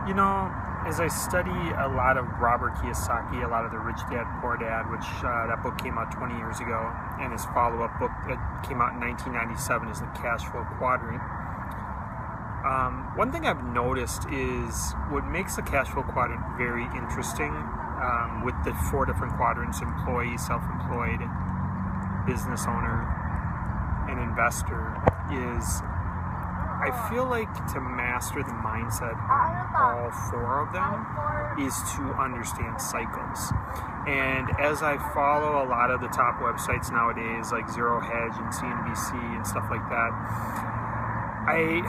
You know, as I study a lot of Robert Kiyosaki, a lot of the Rich Dad, Poor Dad, which that book came out 20 years ago, and his follow-up book that came out in 1997 is the Cash Flow Quadrant. One thing I've noticed is what makes the Cash Flow Quadrant very interesting with the 4 different quadrants: employee, self-employed, business owner, and investor, is I feel like to master the mindset on all 4 of them is to understand cycles. And as I follow a lot of the top websites nowadays, like Zero Hedge and CNBC and stuff like that, I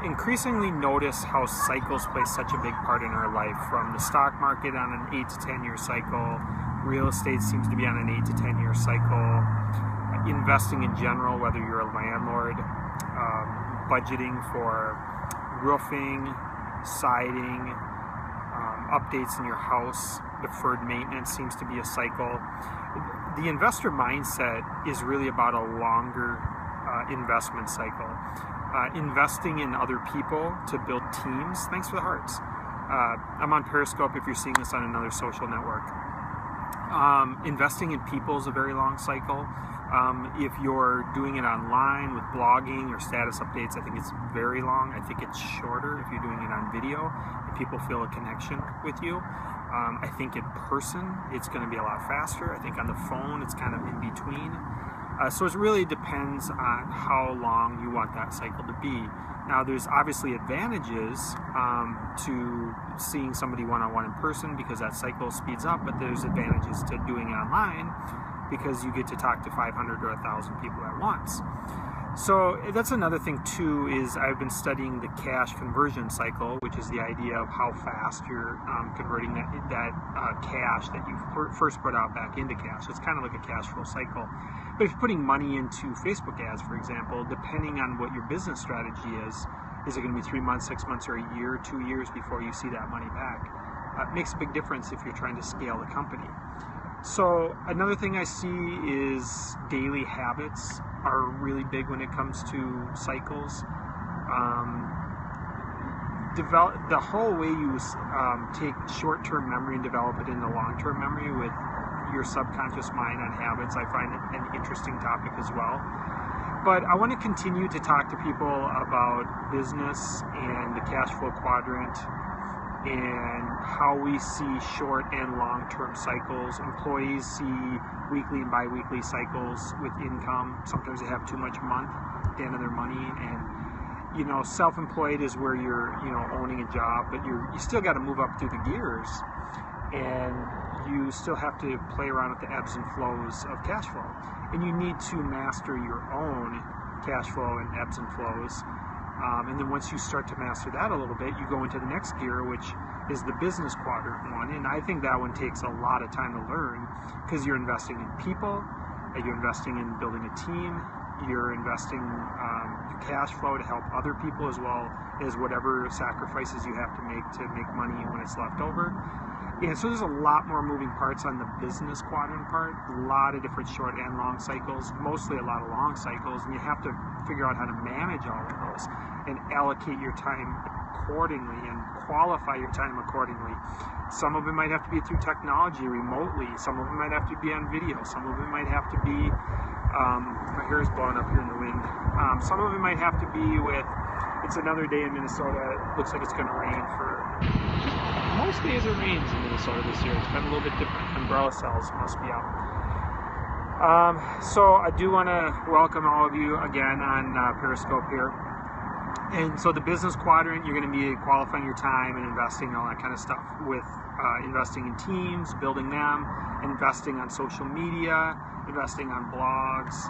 increasingly notice how cycles play such a big part in our life. From the stock market on an 8 to 10 year cycle, real estate seems to be on an 8 to 10 year cycle, investing in general, whether you're a landlord, budgeting for roofing, siding, updates in your house, deferred maintenance seems to be a cycle. The investor mindset is really about a longer investment cycle. Investing in other people to build teams. Thanks for the hearts. I'm on Periscope if you're seeing this on another social network. Investing in people is a very long cycle. If you're doing it online with blogging or status updates, I think it's very long. I think it's shorter if you're doing it on video and people feel a connection with you. I think in person, it's going to be a lot faster. I think on the phone, it's kind of in between. So it really depends on how long you want that cycle to be. Now, there's obviously advantages to seeing somebody one-on-one in person because that cycle speeds up, but there's advantages to doing it online because you get to talk to 500 or 1,000 people at once. So that's another thing too, is I've been studying the cash conversion cycle, which is the idea of how fast you're converting that cash that you first put out back into cash. It's kind of like a cash flow cycle. But if you're putting money into Facebook ads, for example, depending on what your business strategy is it going to be 3 months, 6 months, or a year, 2 years before you see that money back? It makes a big difference if you're trying to scale the company. So another thing I see is daily habits are really big when it comes to cycles. The whole way you take short-term memory and develop it into long-term memory with your subconscious mind on habits, I find it an interesting topic as well. But I want to continue to talk to people about business and the cash flow quadrant and how we see short and long-term cycles. Employees see weekly and bi-weekly cycles with income. Sometimes they have too much a month at the end of their money, and self-employed is where you're owning a job, but you still got to move up through the gears, and you still have to play around with the ebbs and flows of cash flow, and you need to master your own cash flow and ebbs and flows. And then once you start to master that a little bit, you go into the next gear, which is the business quadrant one. And I think that one takes a lot of time to learn because you're investing in people, you're investing in building a team, you're investing your cash flow to help other people as well as whatever sacrifices you have to make money when it's left over. And so there's a lot more moving parts on the business quadrant part, a lot of different short and long cycles, mostly a lot of long cycles, and you have to figure out how to manage all of those and allocate your time accordingly and qualify your time accordingly. Some of it might have to be through technology remotely, some of it might have to be on video, some of it might have to be, my hair is blowing up here in the wind, some of it might have to be with, it's another day in Minnesota, it looks like it's going to rain for... Most days it rains in Minnesota this year. It's been a little bit different. Umbrella sales must be out. So I do want to welcome all of you again on Periscope here. And so the business quadrant, you're going to be qualifying your time and investing and all that kind of stuff with investing in teams, building them, investing on social media, investing on blogs,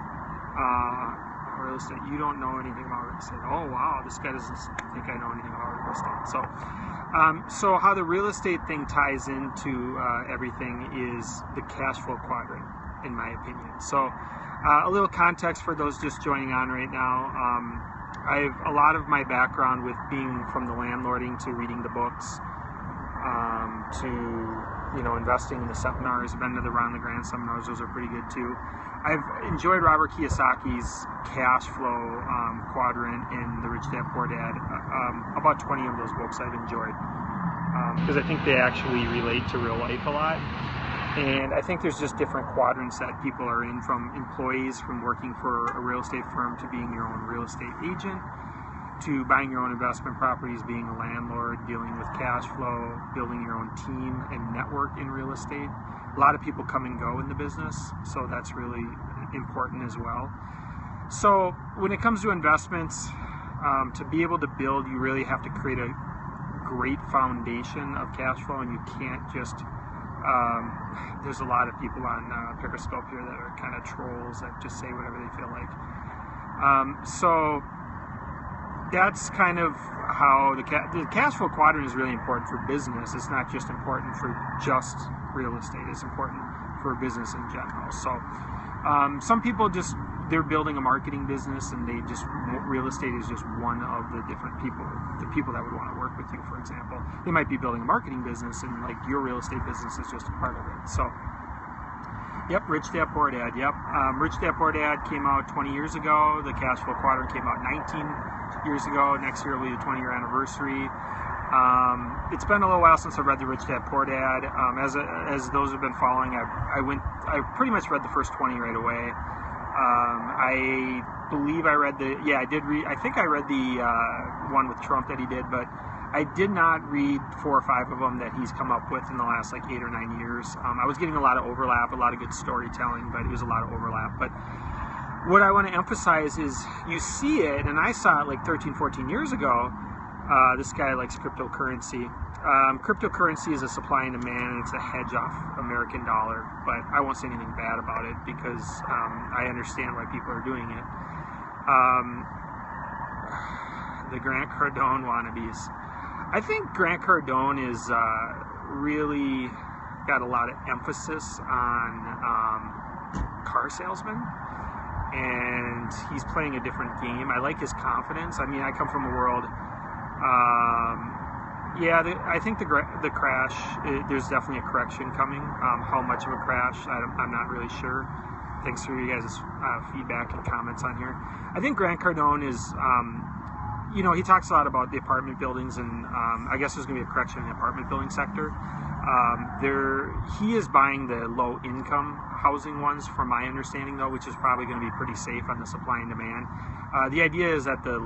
real estate. You don't know anything about real estate. Oh wow, this guy doesn't think I know anything about real estate. So how the real estate thing ties into everything is the cash flow quadrant, in my opinion. So a little context for those just joining on right now. I have a lot of my background with being from the landlording to reading the books, to investing in the seminars. I've been to the Ron LeGrand seminars; those are pretty good too. I've enjoyed Robert Kiyosaki's cash flow quadrant and the Rich Dad Poor Dad. About 20 of those books I've enjoyed because I think they actually relate to real life a lot. And I think there's just different quadrants that people are in, from employees, from working for a real estate firm, to being your own real estate agent, to buying your own investment properties, being a landlord, dealing with cash flow, building your own team and network in real estate. A lot of people come and go in the business, so that's really important as well. So when it comes to investments, to be able to build, you really have to create a great foundation of cash flow, and you can't just there's a lot of people on Periscope here that are kind of trolls that just say whatever they feel like. So that's kind of how the cash flow quadrant is really important for business. It's not just important for just real estate. It's important for business in general. So some people they're building a marketing business, and real estate is just one of the different people, the people that would want to work with you, for example. They might be building a marketing business, and like your real estate business is just a part of it. So, yep, Rich Dad Poor Dad, yep. Rich Dad Poor Dad came out 20 years ago. The Cash Flow Quadrant came out 19 years ago. Next year will be the 20-year anniversary. It's been a little while since I read the Rich Dad Poor Dad. As those who've been following, I pretty much read the first 20 right away. I believe I read I think I read the one with Trump that he did, but I did not read 4 or 5 of them that he's come up with in the last like 8 or 9 years. I was getting a lot of overlap, a lot of good storytelling, but it was a lot of overlap. But what I want to emphasize is you see it, and I saw it like 13, 14 years ago. This guy likes cryptocurrency. Cryptocurrency is a supply and demand, and it's a hedge off American dollar, but I won't say anything bad about it because I understand why people are doing it. The Grant Cardone wannabes. I think Grant Cardone is really got a lot of emphasis on car salesmen, and he's playing a different game. I like his confidence. I mean, I come from a world... I think the crash, there's definitely a correction coming. How much of a crash, I'm not really sure. Thanks for you guys' feedback and comments on here. I think Grant Cardone is, he talks a lot about the apartment buildings, and I guess there's going to be a correction in the apartment building sector. He is buying the low-income housing ones, from my understanding, though, which is probably going to be pretty safe on the supply and demand. The idea is that the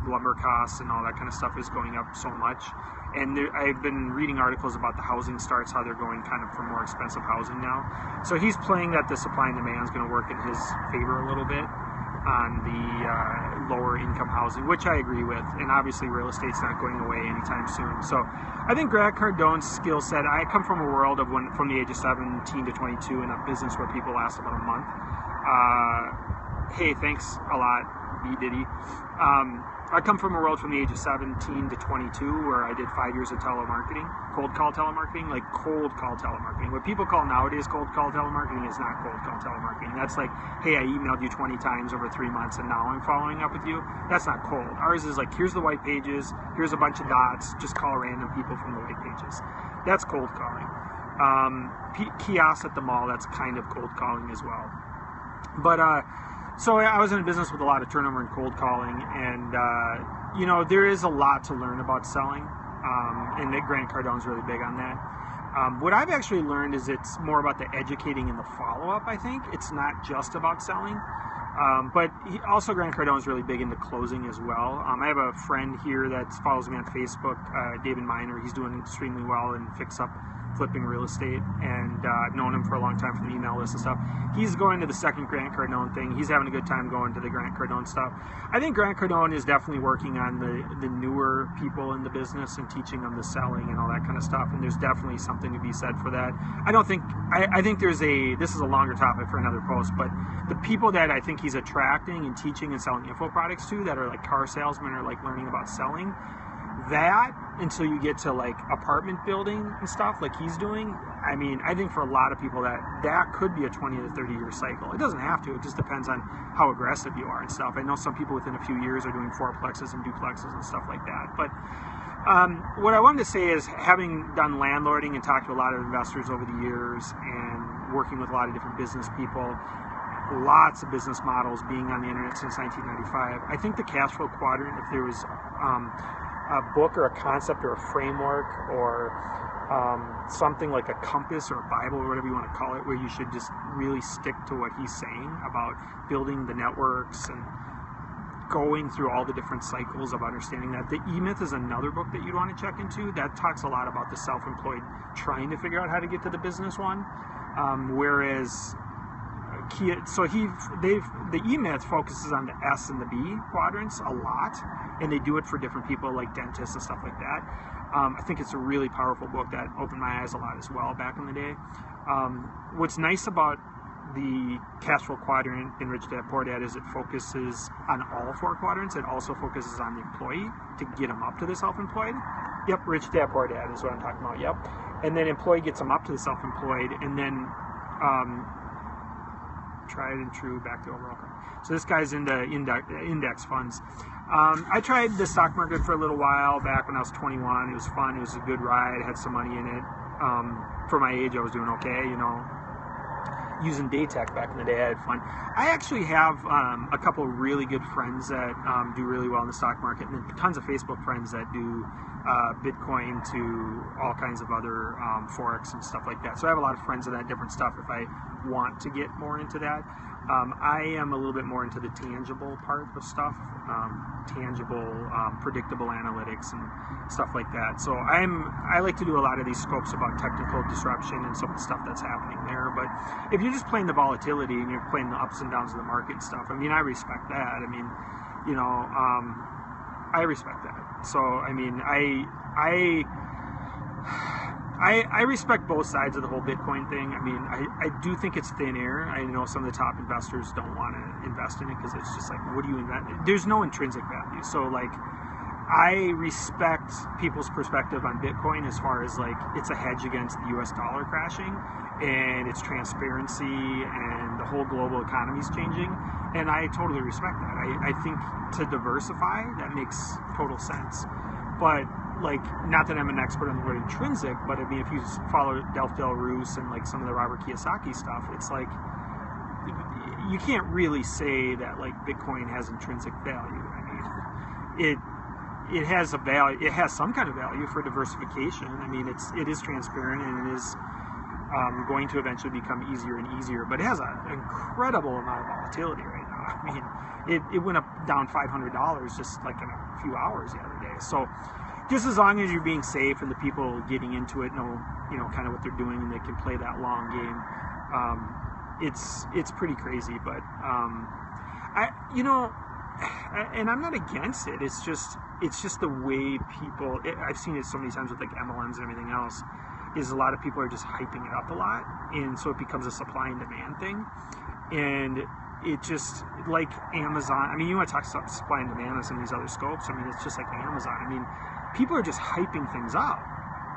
lumber costs and all that kind of stuff is going up so much. And I've been reading articles about the housing starts, how they're going kind of for more expensive housing now. So he's playing that the supply and demand is going to work in his favor a little bit on the lower income housing, which I agree with. And obviously real estate's not going away anytime soon. So I think Grant Cardone's skill set, I come from a world of from the age of 17 to 22 in a business where people last about a month. Hey, thanks a lot, B. Diddy. I come from a world from the age of 17 to 22 where I did 5 years of telemarketing, cold call telemarketing. What people call nowadays cold call telemarketing is not cold call telemarketing. That's like, hey, I emailed you 20 times over 3 months and now I'm following up with you. That's not cold. Ours is like, here's the white pages, here's a bunch of dots, just call random people from the white pages. That's cold calling. Kiosks at the mall, that's kind of cold calling as well. But so I was in a business with a lot of turnover and cold calling, and there is a lot to learn about selling, and Grant Cardone's really big on that. What I've actually learned is it's more about the educating and the follow-up, I think. It's not just about selling, but Grant Cardone's really big into closing as well. I have a friend here that follows me on Facebook, David Miner. He's doing extremely well in flipping real estate, and I've known him for a long time from the email list and stuff. He's going to the second Grant Cardone thing. He's having a good time going to the Grant Cardone stuff. I think Grant Cardone is definitely working on the newer people in the business and teaching them the selling and all that kind of stuff, and there's definitely something to be said for that. I think this is a longer topic for another post, but the people that I think he's attracting and teaching and selling info products to that are like car salesmen or like learning about selling, that until you get to like apartment building and stuff like he's doing, I mean, I think for a lot of people that could be a 20 to 30 year cycle. It doesn't have to. It just depends on how aggressive you are and stuff. I know some people within a few years are doing fourplexes and duplexes and stuff like that. But What I wanted to say is, having done landlording and talked to a lot of investors over the years and working with a lot of different business people, lots of business models being on the internet since 1995, I think the cash flow quadrant, if there was a book or a concept or a framework or something like a compass or a Bible or whatever you want to call it, where you should just really stick to what he's saying about building the networks and going through all the different cycles of understanding that. The E-Myth is another book that you'd want to check into. That talks a lot about the self-employed trying to figure out how to get to the business one, whereas the E-Myth focuses on the S and the B quadrants a lot, and they do it for different people like dentists and stuff like that. I think it's a really powerful book that opened my eyes a lot as well back in the day. What's nice about the cash flow quadrant in Rich Dad Poor Dad is it focuses on all 4 quadrants. It also focuses on the employee to get them up to the self-employed. Yep, Rich Dad Poor Dad is what I'm talking about. Yep. And then employee gets them up to the self-employed, and then tried and true back to overall. So this guy's into index funds. I tried the stock market for a little while back when I was 21. It was fun. It was a good ride. I had some money in it. For my age, I was doing okay, you know. Using Daytech back in the day, I had fun. I actually have a couple of really good friends that do really well in the stock market, and then tons of Facebook friends that do Bitcoin to all kinds of other forex and stuff like that. So I have a lot of friends of that different stuff if I want to get more into that. I am a little bit more into the tangible part of stuff, predictable analytics and stuff like that. So I like to do a lot of these scopes about technical disruption and some of the stuff that's happening there. But if you're just playing the volatility and you're playing the ups and downs of the market and stuff, I mean, I respect that. I mean, you know, I respect that. So, I mean, I respect both sides of the whole Bitcoin thing. I mean, I do think it's thin air. I know some of the top investors don't want to invest in it because it's just like, what do you invest? There's no intrinsic value. So, like, I respect people's perspective on Bitcoin as far as, like, it's a hedge against the US dollar crashing and its transparency and the whole global economy is changing. And I totally respect that. I think to diversify, that makes total sense. But, like, not that I'm an expert on the word intrinsic, but I mean, if you follow Del Roos and like some of the Robert Kiyosaki stuff, it's like you can't really say that like Bitcoin has intrinsic value. I mean, it has a value. It has some kind of value for diversification. I mean, it is transparent and it is going to eventually become easier and easier. But it has an incredible amount of volatility right now. I mean, it went up down $500 just like in a few hours the other day. So just as long as you're being safe and the people getting into it know, you know, kind of what they're doing and they can play that long game, it's pretty crazy. But you know, and I'm not against it. It's just the way people. I've seen it so many times with like MLMs and everything else. Is a lot of people are just hyping it up a lot, and so it becomes a supply and demand thing, and it just, like Amazon. I mean, you want to talk about supply and demand on some of these other scopes. I mean, it's just like Amazon. I mean, people are just hyping things up,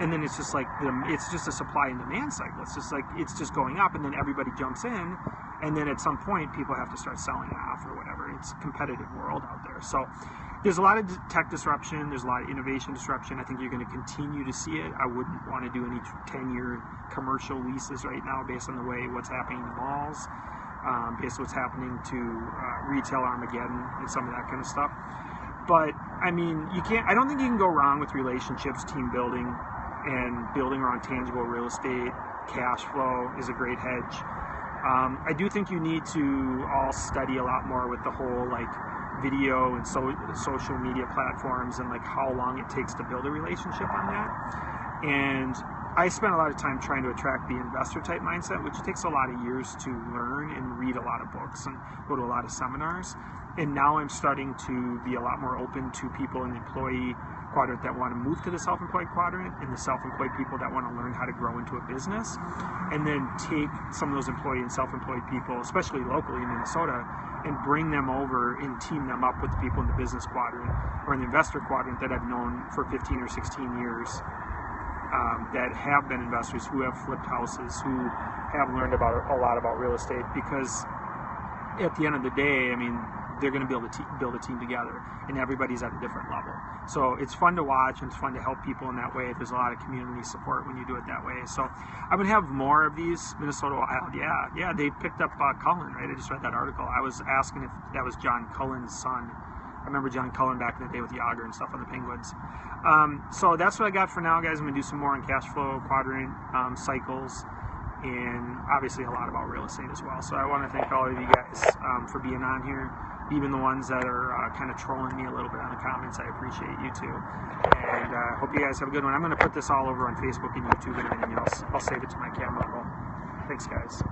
and then it's just like it's just a supply and demand cycle. It's just like it's just going up, and then everybody jumps in, and then at some point people have to start selling off or whatever. It's a competitive world out there. So there's a lot of tech disruption. There's a lot of innovation disruption. I think you're going to continue to see it. I wouldn't want to do any 10-year commercial leases right now based on the way what's happening in the malls, based on what's happening to retail Armageddon and some of that kind of stuff. But I mean, I don't think you can go wrong with relationships, team building, and building around tangible real estate. Cash flow is a great hedge. I do think you need to all study a lot more with the whole like video and social media platforms and like how long it takes to build a relationship on that. And I spent a lot of time trying to attract the investor type mindset, which takes a lot of years to learn and read a lot of books and go to a lot of seminars. And now I'm starting to be a lot more open to people in the employee quadrant that want to move to the self-employed quadrant and the self-employed people that want to learn how to grow into a business, and then take some of those employee and self-employed people, especially locally in Minnesota, and bring them over and team them up with the people in the business quadrant or in the investor quadrant that I've known for 15 or 16 years that have been investors, who have flipped houses, who have learned a lot about real estate. Because at the end of the day, I mean, they're going to be able to build a team together, and everybody's at a different level. So it's fun to watch, and it's fun to help people in that way. There's a lot of community support when you do it that way. So I'm going to have more of these. Minnesota Wild, yeah, they picked up Cullen, right? I just read that article. I was asking if that was John Cullen's son. I remember John Cullen back in the day with Yager and stuff on the Penguins. So that's what I got for now, guys. I'm going to do some more on cash flow, quadrant, cycles, and obviously a lot about real estate as well. So I want to thank all of you guys for being on here, even the ones that are kind of trolling me a little bit on the comments. I appreciate you too, and hope you guys have a good one. I'm going to put this all over on Facebook and YouTube and everything else. I'll save it to my camera roll. Thanks, guys.